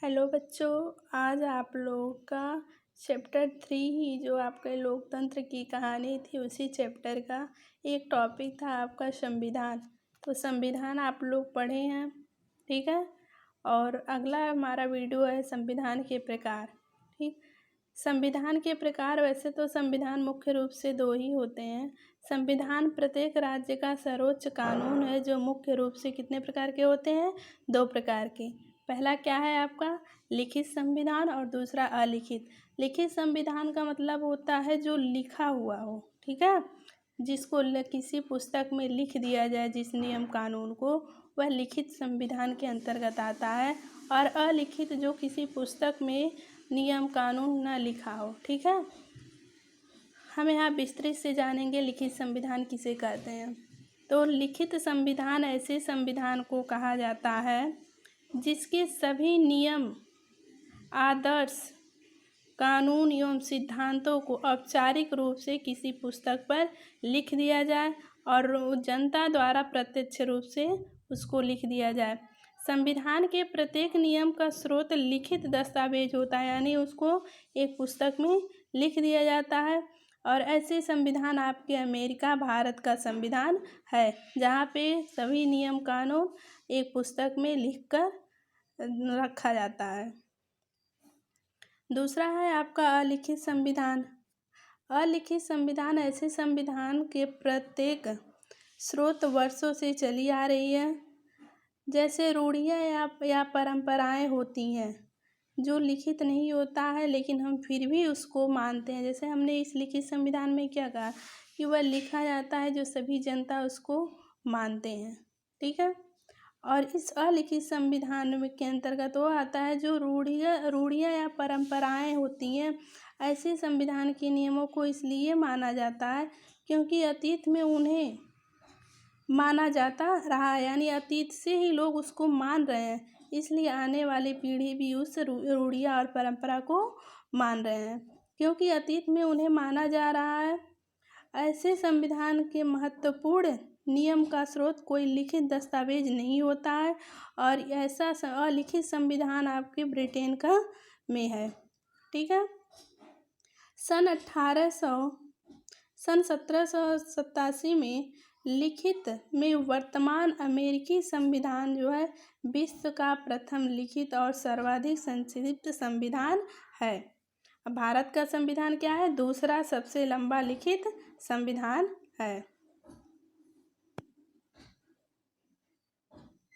Hello बच्चों, आज आप लोगों का चैप्टर 3 ही जो आपके लोकतंत्र की कहानी थी उसी चैप्टर का एक टॉपिक था आपका संविधान। तो संविधान आप लोग पढ़े हैं, ठीक है। और अगला हमारा वीडियो है संविधान के प्रकार। ठीक, संविधान के प्रकार वैसे तो संविधान मुख्य रूप से दो ही होते हैं। संविधान प्रत्येक राज्य का सर्वोच्च कानून है जो मुख्य रूप से कितने प्रकार के होते हैं? दो प्रकार के। पहला क्या है आपका? लिखित संविधान और दूसरा अलिखित। लिखित संविधान का मतलब होता है जो लिखा हुआ हो, ठीक है, जिसको किसी पुस्तक में लिख दिया जाए जिस नियम कानून को, वह लिखित संविधान के अंतर्गत आता है। और अलिखित जो किसी पुस्तक में नियम कानून न लिखा हो, ठीक है। हम यहाँ विस्तृत से जानेंगे लिखित संविधान किसे कहते हैं। तो लिखित संविधान ऐसे संविधान को कहा जाता है जिसके सभी नियम, आदर्श, कानून एवं सिद्धांतों को औपचारिक रूप से किसी पुस्तक पर लिख दिया जाए और जनता द्वारा प्रत्यक्ष रूप से उसको लिख दिया जाए। संविधान के प्रत्येक नियम का स्रोत लिखित दस्तावेज होता है, यानी उसको एक पुस्तक में लिख दिया जाता है। और ऐसे संविधान आपके अमेरिका, भारत का संविधान है जहाँ पे सभी नियम कानून एक पुस्तक में लिखकर रखा जाता है। दूसरा है आपका अलिखित संविधान। अलिखित संविधान ऐसे संविधान के प्रत्येक स्रोत वर्षों से चली आ रही है, जैसे रूढ़ियाँ या परंपराएं होती हैं जो लिखित नहीं होता है लेकिन हम फिर भी उसको मानते हैं। जैसे हमने इस लिखित संविधान में क्या कहा कि वह लिखा जाता है जो सभी जनता उसको मानते हैं, ठीक है। और इस अलिखित संविधान में के अंतर्गत वो आता है जो रूढ़ियाँ या परंपराएं होती हैं। ऐसे संविधान के नियमों को इसलिए माना जाता है क्योंकि अतीत में उन्हें माना जाता रहा है, यानी अतीत से ही लोग उसको मान रहे हैं, इसलिए आने वाली पीढ़ी भी उस रूढ़ियाँ और परंपरा को मान रहे हैं क्योंकि अतीत में उन्हें माना जा रहा है। ऐसे संविधान के महत्वपूर्ण नियम का स्रोत कोई लिखित दस्तावेज नहीं होता है और ऐसा अलिखित संविधान आपके ब्रिटेन का में है, ठीक है। सन 1787 में लिखित में वर्तमान अमेरिकी संविधान जो है विश्व का प्रथम लिखित और सर्वाधिक संशोधित संविधान है। भारत का संविधान क्या है? दूसरा सबसे लंबा लिखित संविधान है।